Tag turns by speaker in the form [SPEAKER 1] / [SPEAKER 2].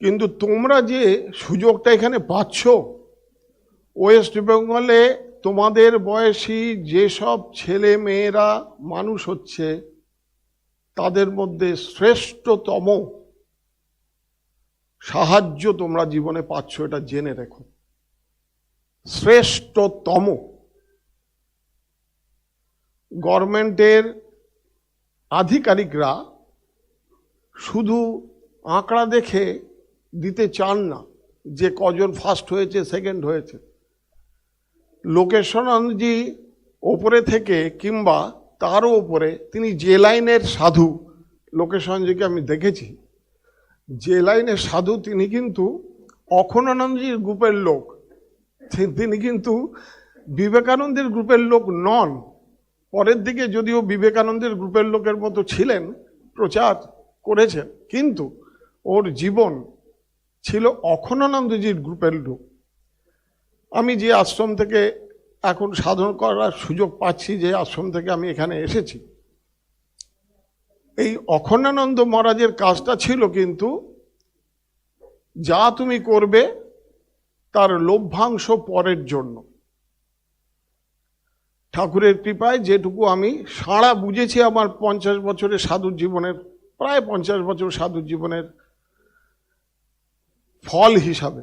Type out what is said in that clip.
[SPEAKER 1] কিন্তু তোমরা যে সুযোগটা এখানে পাচ্ছ, ওয়েস্ট বেঙ্গলে তোমাদের বয়সী যেসব ছেলে মেয়েরা মানুষ হচ্ছে তাদের মধ্যে শ্রেষ্ঠতম সাহায্য তোমরা জীবনে পাচ্ছ, এটা জেনে রেখো। শ্রেষ্ঠতম। গভর্নমেন্টের আধিকারিকরা শুধু আঁকড়া দেখে দিতে চান না যে কজন ফার্স্ট হয়েছে, সেকেন্ড হয়েছে। লোকেশানন্দজি ওপরে থেকে কিংবা তারও ওপরে, তিনি যে লাইনের সাধু, লোকেশানন্দজিকে আমি দেখেছি, যে লাইনের সাধু তিনি কিন্তু অখণ্ডানন্দজির গ্রুপের লোক, তিনি কিন্তু বিবেকানন্দের গ্রুপের লোক নন। পরের দিকে যদিও বিবেকানন্দের গ্রুপের লোকের মতো ছিলেন, প্রচার করেছেন, কিন্তু ওর জীবন ছিল অখণ্ডানন্দজির গ্রুপের লোক। আমি যে আশ্রম থেকে এখন সাধন করার সুযোগ পাচ্ছি, যে আশ্রম থেকে আমি এখানে এসেছি, এই অখণ্ডানন্দ মহারাজের কাজটা ছিল কিন্তু যা তুমি করবে তার লভ্যাংশ পরের জন্য। ঠাকুরের কৃপায় যেটুকু আমি সাড়া বুঝেছি আমার 50 বছরের সাধুর জীবনের, প্রায় 50 বছর সাধুর জীবনের ফল হিসাবে,